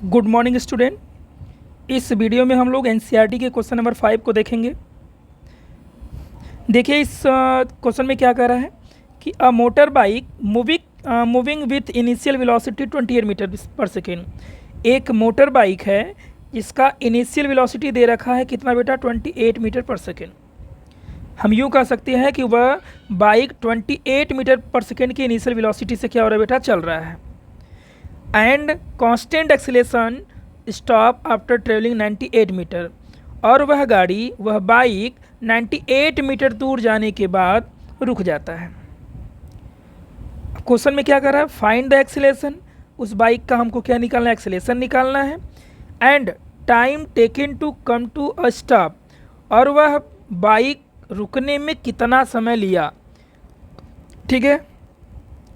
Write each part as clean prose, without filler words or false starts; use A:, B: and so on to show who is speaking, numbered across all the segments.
A: Good morning student. इस video में हम लोग एनसीईआरटी के क्वेश्चन नंबर 5 को देखेंगे। देखिए इस क्वेश्चन में क्या कह रहा है कि a motor bike moving with initial velocity 28 meter पर सेकेंड। एक मोटर बाइक है जिसका इनिशियल वेलोसिटी दे रखा है कितना बेटा, 28 मीटर पर सेकेंड। हम यूँ कह सकते हैं कि वह बाइक 28 मीटर पर सेकेंड की इनिशियल वेलोसिटी से क्या हो रहा है बेटा, चल रहा है। And constant acceleration stop after travelling 98 meter, और वह बाइक 98 मीटर दूर जाने के बाद रुक जाता है। क्वेश्चन में क्या कर रहा है, फाइंड द एक्सीलरेशन। उस बाइक का हमको क्या निकालना है, एक्सीलरेशन निकालना है। And time taken to come to a stop, और वह बाइक रुकने में कितना समय लिया। ठीक है,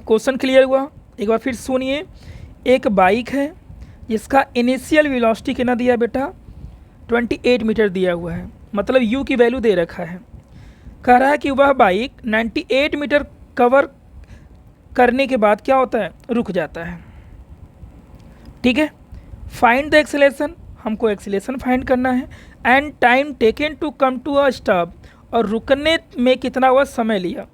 A: क्वेश्चन क्लियर हुआ। एक बार फिर सुनिए। एक बाइक है जिसका इनिशियल वेलोसिटी कितना दिया बेटा, 28 मीटर दिया हुआ है, मतलब u की वैल्यू दे रखा है। कह रहा है कि वह बाइक 98 मीटर कवर करने के बाद क्या होता है, रुक जाता है। ठीक है, फाइंड द एक्सीलरेशन, हमको एक्सीलरेशन फाइंड करना है। And time taken to come to a stop, और रुकने में कितना वह समय लिया।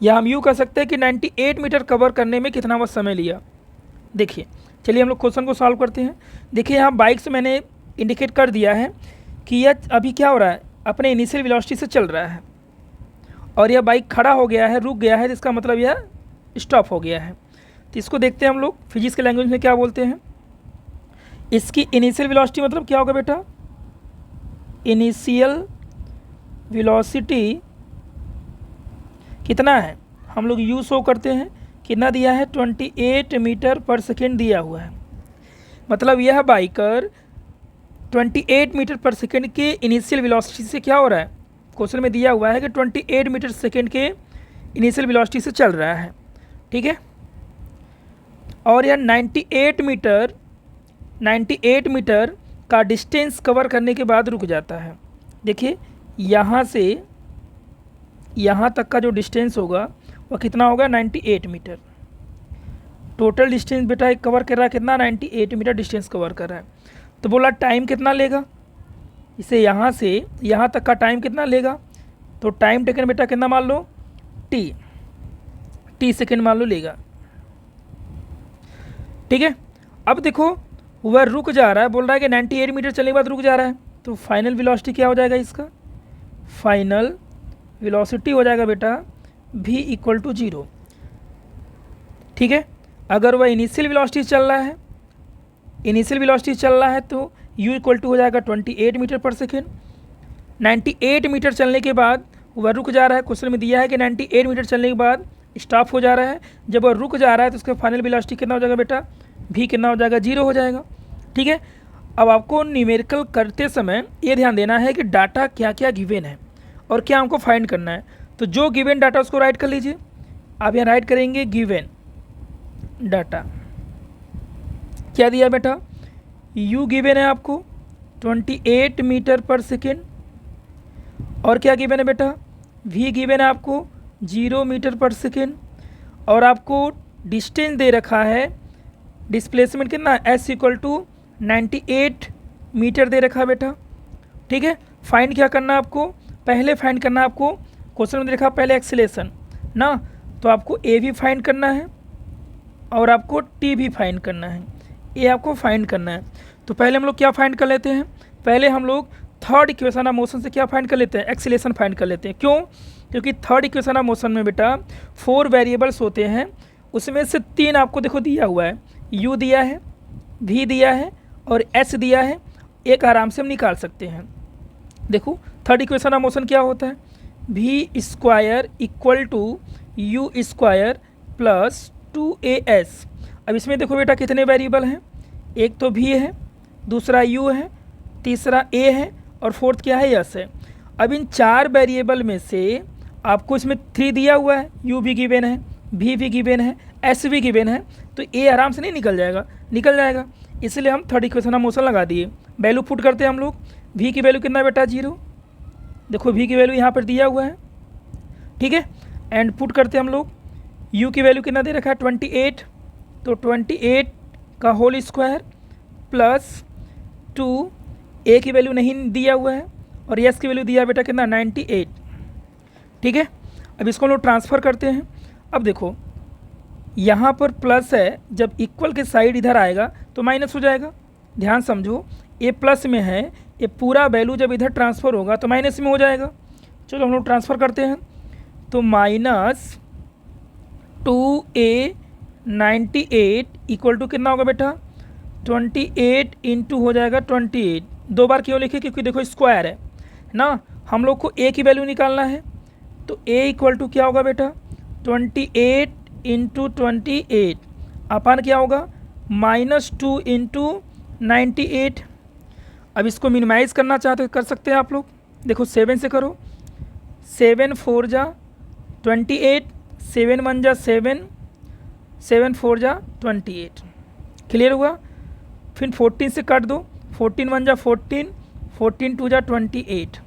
A: या हम यूँ कह सकते हैं कि 98 मीटर कवर करने में कितना वह समय लिया। देखिए, चलिए हम लोग क्वेश्चन को सॉल्व करते हैं। देखिए यहाँ बाइक से मैंने इंडिकेट कर दिया है कि यह अभी क्या हो रहा है, अपने इनिशियल वेलोसिटी से चल रहा है, और यह बाइक खड़ा हो गया है, रुक गया है, जिसका मतलब यह स्टॉप हो गया है। तो इसको देखते हैं हम लोग फिजिक्स के लैंग्वेज में क्या बोलते हैं। इसकी इनिशियल वेलोसिटी मतलब क्या होगा बेटा, इनिशियल वेलोसिटी कितना है, हम लोग यू शो करते हैं, कितना दिया है, 28 मीटर पर सेकेंड दिया हुआ है। मतलब यह बाइकर 28 मीटर पर सेकेंड के इनिशियल वेलोसिटी से क्या हो रहा है, क्वेश्चन में दिया हुआ है कि 28 मीटर सेकेंड के इनिशियल वेलोसिटी से चल रहा है। ठीक है, और यह 98 मीटर का डिस्टेंस कवर करने के बाद रुक जाता है। देखिए यहाँ से यहाँ तक का जो डिस्टेंस होगा वह कितना होगा, 98 मीटर। टोटल डिस्टेंस बेटा एक कवर कर रहा है कितना, 98 मीटर डिस्टेंस कवर कर रहा है। तो बोला टाइम कितना लेगा, इसे यहाँ से यहाँ तक का टाइम कितना लेगा। तो टाइम टेकन बेटा कितना मान लो, टी सेकेंड मान लो लेगा। ठीक है, अब देखो वह रुक जा रहा है, बोल रहा है कि 98 मीटर चलने के बाद रुक जा रहा है। तो फाइनल वेलोसिटी क्या हो जाएगा, इसका फाइनल वेलोसिटी हो जाएगा बेटा v इक्वल टू 0। ठीक है, अगर वह इनिशियल वेलोसिटी चल रहा है तो u इक्वल टू हो जाएगा 28 मीटर पर सेकेंड। 98 मीटर चलने के बाद वह रुक जा रहा है, क्वेश्चन में दिया है कि 98 मीटर चलने के बाद स्टॉप हो जा रहा है। जब वह रुक जा रहा है तो उसका फाइनल वेलोसिटी कितना हो जाएगा बेटा, v कितना हो जाएगा, 0 हो जाएगा। ठीक है, अब आपको न्यूमेरिकल करते समय ये ध्यान देना है कि डाटा क्या क्या गिवन है और क्या हमको फाइंड करना है। तो जो गिवन डाटा उसको राइट कर लीजिए। आप यहाँ राइट करेंगे गिवन डाटा, क्या दिया बेटा, u गिवन है आपको 28 मीटर पर सेकेंड, और क्या गिवन है बेटा, v गिवन है आपको 0 मीटर पर सेकेंड, और आपको डिस्टेंस दे रखा है, डिस्प्लेसमेंट कितना, s इक्वल टू 98 मीटर दे रखा है बेटा। ठीक है, फाइंड क्या करना है आपको, पहले फाइंड करना है आपको, क्वेश्चन में देखा पहले एक्सीलरेशन ना, तो आपको ए भी फाइंड करना है और आपको टी भी फाइंड करना है, ये आपको फाइंड करना है। तो पहले हम लोग क्या फाइंड कर लेते हैं, पहले हम लोग थर्ड इक्वेशन ऑफ मोशन से क्या फाइंड कर लेते हैं, एक्सीलरेशन फाइंड कर लेते हैं। क्यों, क्योंकि थर्ड इक्वेशन ऑफ मोशन में बेटा 4 वेरिएबल्स होते हैं, उसमें से 3 आपको देखो दिया हुआ है, u दिया है, v दिया है और s दिया है। एक आराम से हम निकाल सकते हैं। देखो थर्ड इक्वेशन ऑफ मोशन क्या होता है, v square equal to u square plus 2as। अब इसमें देखो बेटा कितने वेरिएबल हैं, एक तो v है, दूसरा u है, तीसरा a है और फोर्थ क्या है, s है। अब इन 4 वेरिएबल में से आपको इसमें 3 दिया हुआ है, u भी गिवन है, v भी गिवन है, s भी गिवन है, तो a आराम से नहीं निकल जाएगा, इसलिए हम थर्ड इक्वेशन ऑफ मोशन लगा दिए। वैल्यू पुट करते हैं हम लोग, v की वैल्यू कितना बेटा, 0। देखो v की वैल्यू यहाँ पर दिया हुआ है। ठीक है, एंड पुट करते हैं हम लोग, u की वैल्यू कितना दे रखा है, 28, तो 28 का होल स्क्वायर प्लस 2, ए की वैल्यू नहीं दिया हुआ है और एस की वैल्यू दिया बेटा कितना 98। ठीक है, अब इसको हम लोग ट्रांसफ़र करते हैं। अब देखो यहाँ पर प्लस है, जब इक्वल के साइड इधर आएगा तो माइनस हो जाएगा। ध्यान समझो, ये प्लस में है, ये पूरा वैल्यू जब इधर ट्रांसफ़र होगा तो माइनस में हो जाएगा। चलो हम लोग ट्रांसफ़र करते हैं, तो माइनस 2a 98 इक्वल टू कितना होगा बेटा 28 इंटू हो जाएगा 28। दो बार क्यों लिखे, क्योंकि देखो स्क्वायर है ना, हम लोग को a की वैल्यू निकालना है। तो a इक्वल टू क्या होगा बेटा 28 इंटू 28 अपन क्या होगा -2 इंटू 98। अब इसको मिनिमाइज़ करना चाहते हो कर सकते हैं आप लोग। देखो 7 से करो, 7 4 जा 28, 7 1 जा 7, 7 4 जा 28। क्लियर हुआ। फिर 14 से काट दो, 14 1 जा 14, 14 2 जा 28।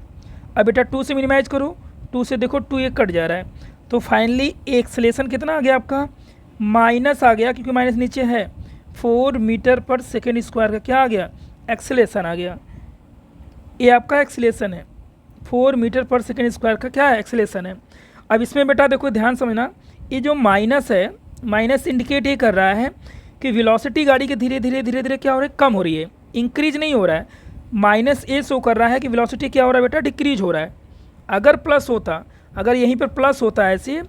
A: अब बेटा 2 से मिनिमाइज करो, 2 से देखो 2 ये कट जा रहा है, तो फाइनली एक्सेलेरेशन कितना आ गया आपका माइनस आ गया, क्योंकि माइनस नीचे है 4 मीटर पर सेकेंड स्क्वायर का क्या आ गया एक्सेलेरेशन आ गया। ये आपका एक्सेलेरेशन है, 4 मीटर पर सेकेंड स्क्वायर का क्या है एक्सेलेरेशन है। अब इसमें बेटा देखो ध्यान समझना, ये जो माइनस है, माइनस इंडिकेट ये कर रहा है कि वेलोसिटी गाड़ी के धीरे धीरे क्या हो रहा है कम हो रही है, इंक्रीज नहीं हो रहा है। माइनस ए शो कर रहा है कि वेलोसिटी क्या हो रहा है बेटा डिक्रीज हो रहा है। अगर प्लस होता, अगर यहीं पर प्लस होता ऐसे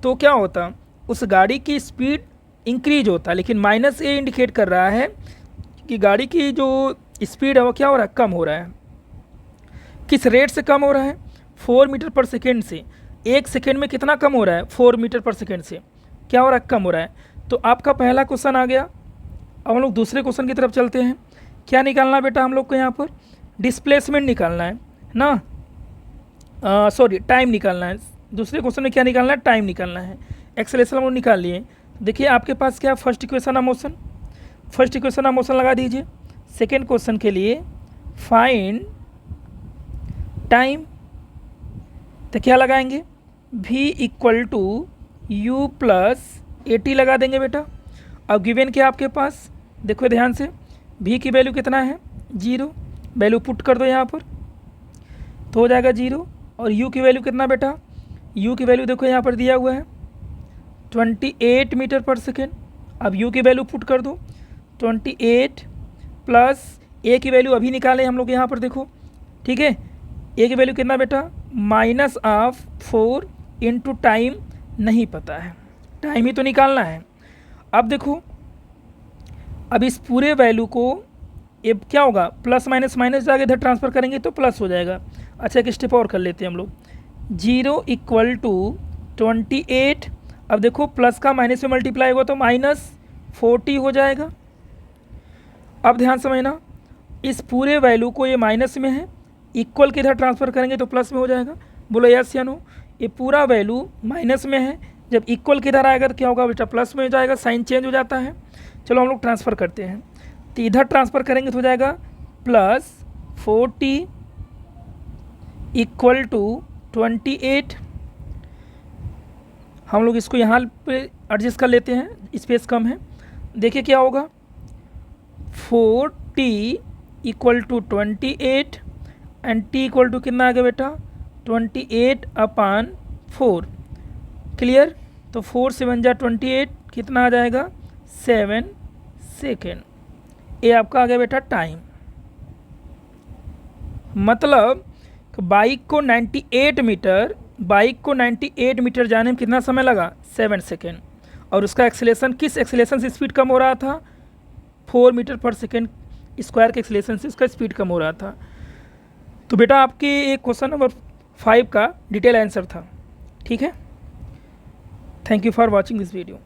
A: तो क्या होता उस गाड़ी की स्पीड इंक्रीज होता, लेकिन माइनस ए इंडिकेट कर रहा है कि गाड़ी की जो स्पीड है वो क्या हो रहा है कम हो रहा है। किस रेट से कम हो रहा है 4 मीटर पर सेकेंड से। एक सेकेंड में कितना कम हो रहा है 4 मीटर पर सेकेंड से क्या हो रहा है कम हो रहा है। तो आपका पहला क्वेश्चन आ गया। अब हम लोग दूसरे क्वेश्चन की तरफ चलते हैं। क्या निकालना है बेटा हम लोग को यहाँ पर डिस्प्लेसमेंट निकालना है ना, सॉरी टाइम निकालना है। दूसरे क्वेश्चन में क्या निकालना है टाइम निकालना है। एक्सेलेरेशन हम लोग निकाल लिए। देखिए आपके पास क्या first equation of motion, first equation of motion लगा दीजिए। सेकेंड क्वेश्चन के लिए फाइंड टाइम, तो क्या लगाएंगे v equal to u plus AT लगा देंगे बेटा। अब गिवन क्या आपके पास देखो ध्यान से, v की वैल्यू कितना है 0, वैल्यू पुट कर दो यहाँ पर तो हो जाएगा 0। और u की वैल्यू कितना बेटा, u की वैल्यू देखो यहाँ पर दिया हुआ है 28 मीटर पर सेकेंड। अब u की वैल्यू पुट कर दो 28 प्लस a की वैल्यू अभी निकालें हम लोग यहाँ पर देखो, ठीक है। a की वैल्यू कितना बेटा -4 इंटू टाइम नहीं पता है, टाइम ही तो निकालना है। अब देखो अब इस पूरे वैल्यू को ये क्या होगा प्लस माइनस माइनस जाके इधर ट्रांसफ़र करेंगे तो प्लस हो जाएगा। अच्छा एक स्टेप और कर लेते हैं हम लोग, 0 इक्वल टू 28। अब देखो प्लस का माइनस में मल्टीप्लाई होगा तो -40 हो जाएगा। अब ध्यान समझना, इस पूरे वैल्यू को ये माइनस में है, इक्वल के इधर ट्रांसफ़र करेंगे तो प्लस में हो जाएगा। बोलो यस या नो। ये पूरा वैल्यू माइनस में है, जब इक्वल के इधर आएगा तो क्या होगा बेटा प्लस में हो जाएगा, साइन चेंज हो जाता है। चलो हम लोग ट्रांसफ़र करते हैं, तो इधर ट्रांसफ़र करेंगे तो हो जाएगा +40 इक्वल टू 28। हम लोग इसको यहाँ पे एडजस्ट कर लेते हैं, स्पेस कम है। देखिए क्या होगा 4t equal to 28 and t equal to कितना आ गया बेटा 28/4। क्लियर। तो 4 से 1 जा 28 कितना आ जाएगा 7 सेकेंड। ये आपका आ गया बेटा टाइम। मतलब बाइक को 98 मीटर जाने में कितना समय लगा 7 सेकेंड, और उसका एक्सेलेरेशन किस एक्सेलेरेशन से स्पीड कम हो रहा था 4 मीटर पर सेकेंड स्क्वायर के एक्सेलेरेशन से उसका स्पीड कम हो रहा था। तो बेटा आपके एक क्वेश्चन नंबर 5 का डिटेल आंसर था। ठीक है, thank you for watching this video.